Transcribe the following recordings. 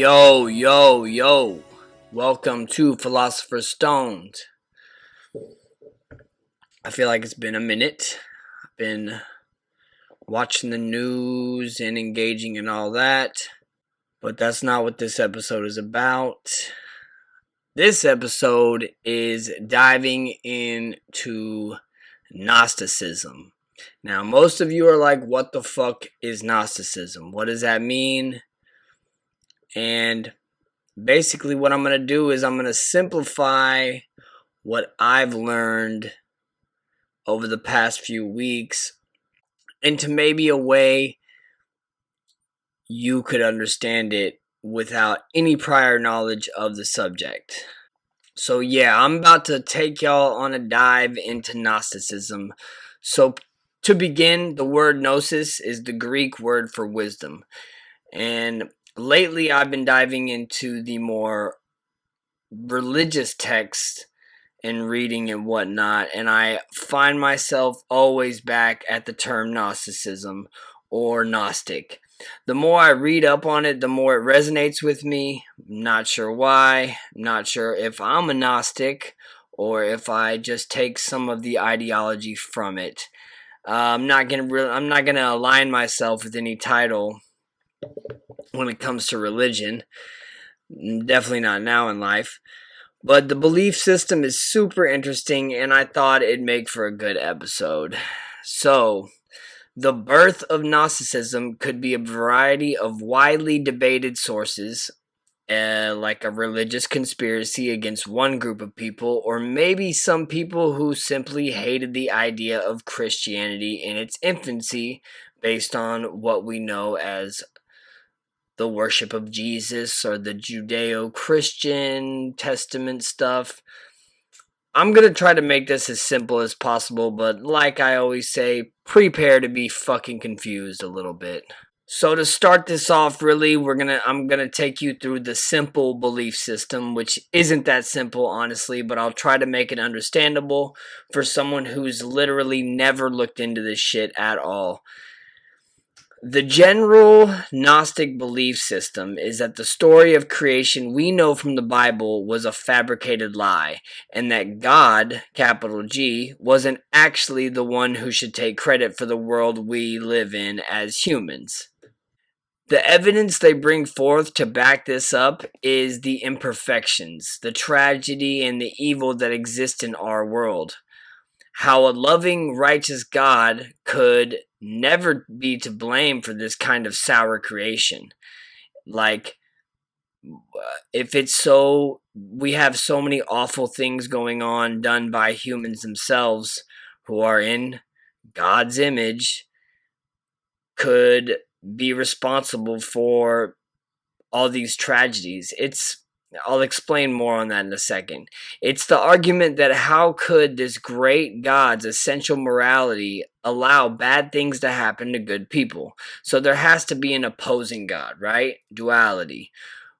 Yo, yo, yo. Welcome to Philosopher's Stone. I feel like it's been a minute. I've been watching the news and engaging in all that. But that's not what this episode is about. This episode is diving into Gnosticism. Now, most of you are like, what the fuck is Gnosticism? What does that mean? And basically what I'm going to do is I'm going to simplify what I've learned over the past few weeks into maybe a way you could understand it without any prior knowledge of the subject. So yeah, I'm about to take y'all on a dive into Gnosticism. So to begin, the word gnosis is the Greek word for wisdom. And lately I've been diving into the more religious texts and reading and whatnot, and I find myself always back at the term Gnosticism or Gnostic. The more I read up on it, the more it resonates with me. Not sure why. Not sure if I'm a Gnostic or if I just take some of the ideology from it. I'm not gonna align myself with any title when it comes to religion. Definitely not now in life. But the belief system is super interesting, and I thought it'd make for a good episode. So, the birth of Gnosticism could be a variety of widely debated sources, like a religious conspiracy against one group of people, or maybe some people who simply hated the idea of Christianity in its infancy based on what we know as the worship of Jesus or the Judeo-Christian Testament stuff. I'm going to try to make this as simple as possible, but like I always say, prepare to be fucking confused a little bit. So to start this off, really, I'm going to take you through the simple belief system, which isn't that simple, honestly, but I'll try to make it understandable for someone who's literally never looked into this shit at all. The general Gnostic belief system is that the story of creation we know from the Bible was a fabricated lie, and that God, capital G, wasn't actually the one who should take credit for the world we live in as humans. The evidence they bring forth to back this up is the imperfections, the tragedy, and the evil that exist in our world. How a loving, righteous God could never be to blame for this kind of sour creation. Like, if it's so, we have so many awful things going on done by humans themselves who are in God's image, could be responsible for all these tragedies. I'll explain more on that in a second. It's the argument that how could this great God's essential morality allow bad things to happen to good people? So there has to be an opposing God, right? Duality.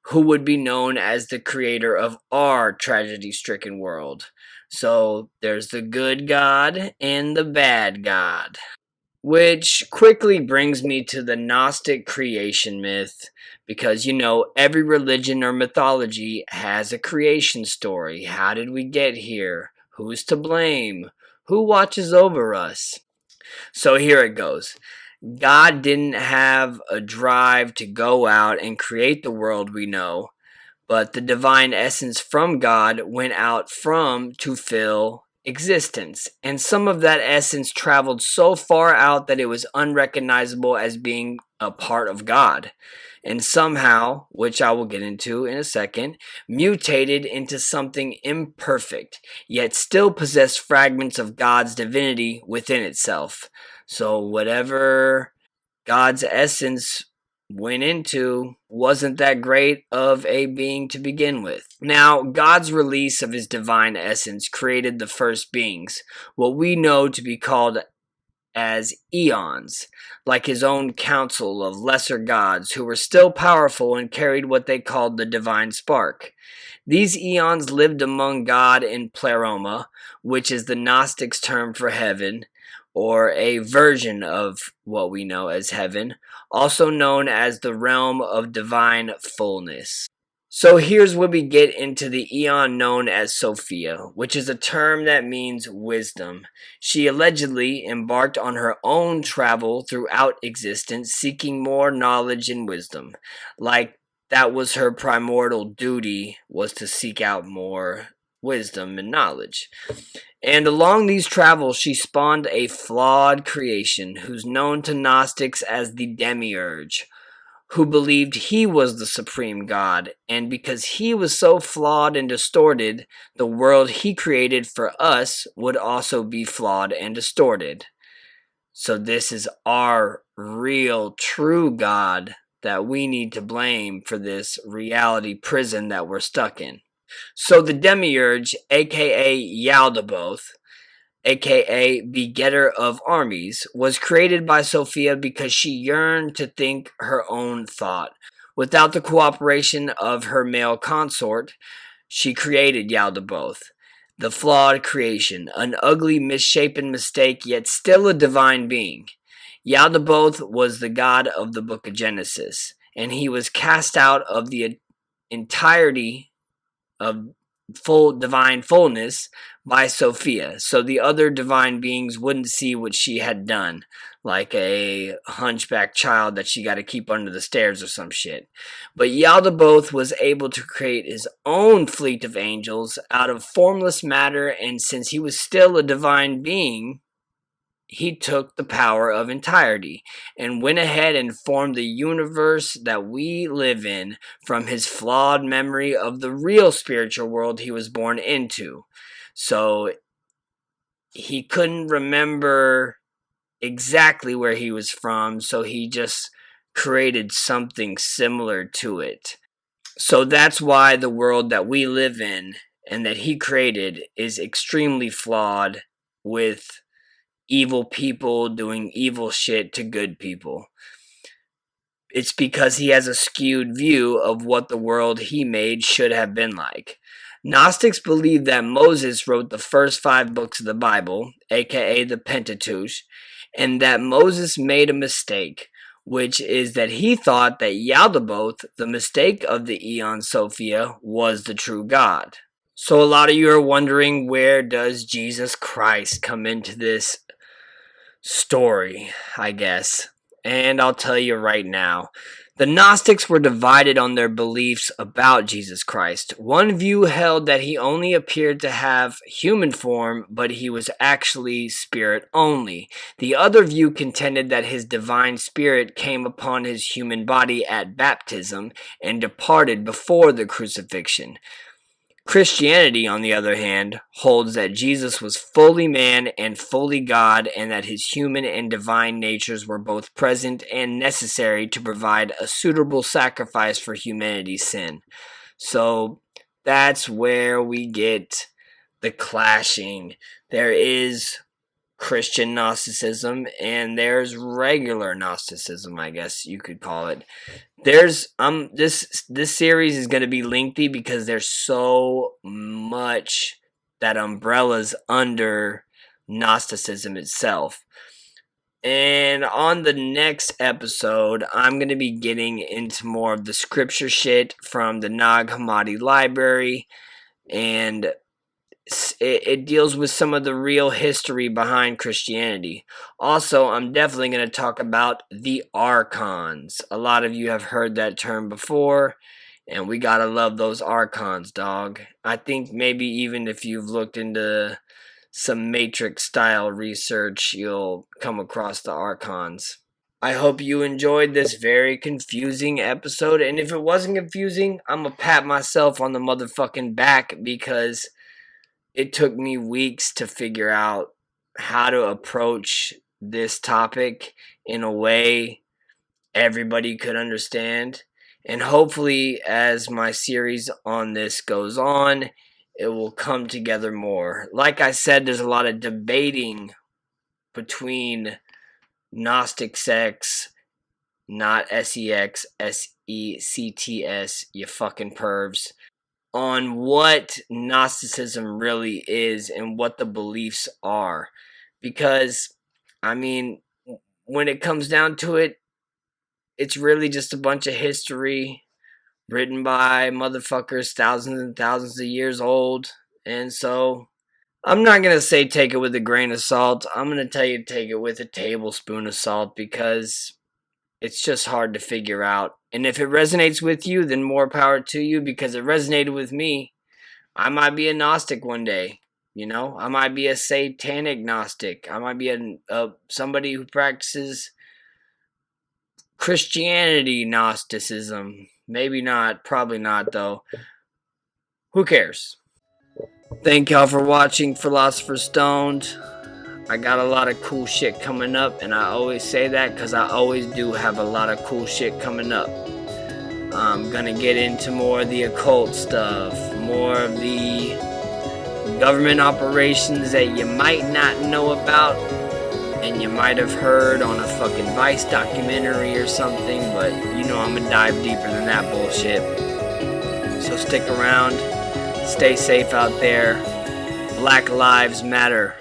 Who would be known as the creator of our tragedy-stricken world. So there's the good God and the bad God. Which quickly brings me to the Gnostic creation myth, because, every religion or mythology has a creation story. How did we get here? Who's to blame? Who watches over us? So here it goes. God didn't have a drive to go out and create the world we know, but the divine essence from God went out to fill existence, and some of that essence traveled so far out that it was unrecognizable as being a part of God, and somehow, which I will get into in a second, mutated into something imperfect, yet still possessed fragments of God's divinity within itself. So whatever God's essence went into wasn't that great of a being to begin with. Now, God's release of his divine essence created the first beings, what we know to be called as eons, like his own council of lesser gods who were still powerful and carried what they called the divine spark. These eons lived among God in Pleroma, which is the Gnostics' term for heaven, or a version of what we know as heaven, also known as the realm of divine fullness. So here's where we get into the eon known as Sofia, which is a term that means wisdom. She allegedly embarked on her own travel throughout existence, seeking more knowledge and wisdom. Like that was her primordial duty, was to seek out more wisdom and knowledge. And along these travels, she spawned a flawed creation who's known to Gnostics as the Demiurge, who believed he was the supreme God, and because he was so flawed and distorted, the world he created for us would also be flawed and distorted. So this is our real, true God that we need to blame for this reality prison that we're stuck in. So the Demiurge, aka Yaldabaoth, aka Begetter of Armies, was created by Sofia because she yearned to think her own thought. Without the cooperation of her male consort, she created Yaldabaoth, the flawed creation, an ugly, misshapen mistake, yet still a divine being. Yaldabaoth was the god of the book of Genesis, and he was cast out of the entirety of full divine fullness by Sophia, so the other divine beings wouldn't see what she had done, like a hunchback child that she got to keep under the stairs or some shit. But Yaldabaoth was able to create his own fleet of angels out of formless matter, and since he was still a divine being, he took the power of entirety and went ahead and formed the universe that we live in from his flawed memory of the real spiritual world he was born into. So he couldn't remember exactly where he was from, so he just created something similar to it. So that's why the world that we live in and that he created is extremely flawed, with evil people doing evil shit to good people. It's because he has a skewed view of what the world he made should have been like. Gnostics believe that Moses wrote the first 5 books of the Bible, aka the Pentateuch, and that Moses made a mistake, which is that he thought that Yaldabaoth, the mistake of the Eon Sophia, was the true God. So a lot of you are wondering, where does Jesus Christ come into this story, I guess? And I'll tell you right now. The Gnostics were divided on their beliefs about Jesus Christ. One view held that he only appeared to have human form, but he was actually spirit only. The other view contended that his divine spirit came upon his human body at baptism and departed before the crucifixion. Christianity, on the other hand, holds that Jesus was fully man and fully God, and that his human and divine natures were both present and necessary to provide a suitable sacrifice for humanity's sin. So that's where we get the clashing. There is Christian Gnosticism and there's regular Gnosticism, I guess you could call it. There's this series is going to be lengthy because there's so much that umbrellas under Gnosticism itself. And on the next episode, I'm going to be getting into more of the scripture shit from the Nag Hammadi library, and it deals with some of the real history behind Christianity. Also, I'm definitely going to talk about the archons. A lot of you have heard that term before, and we gotta love those archons, dog. I think maybe even if you've looked into some Matrix style research, you'll come across the archons. I hope you enjoyed this very confusing episode, and if it wasn't confusing, I'm gonna pat myself on the motherfucking back because it took me weeks to figure out how to approach this topic in a way everybody could understand. And hopefully, as my series on this goes on, it will come together more. Like I said, there's a lot of debating between Gnostic sects, not SEX, SECTS, you fucking pervs, on what Gnosticism really is and what the beliefs are. Because I mean, when it comes down to it, it's really just a bunch of history written by motherfuckers thousands and thousands of years old. And so I'm not going to say take it with a grain of salt. I'm going to tell you take it with a tablespoon of salt, because it's just hard to figure out. And if it resonates with you, then more power to you, because it resonated with me. I might be a Gnostic one day. You know, I might be a satanic Gnostic. I might be somebody who practices Christianity Gnosticism. Maybe not. Probably not, though. Who cares? Thank y'all for watching Philosopher's Stoned. I got a lot of cool shit coming up, and I always say that because I always do have a lot of cool shit coming up. I'm gonna get into more of the occult stuff, more of the government operations that you might not know about, and you might have heard on a fucking Vice documentary or something, but you know I'm gonna dive deeper than that bullshit. So stick around, stay safe out there. Black Lives Matter.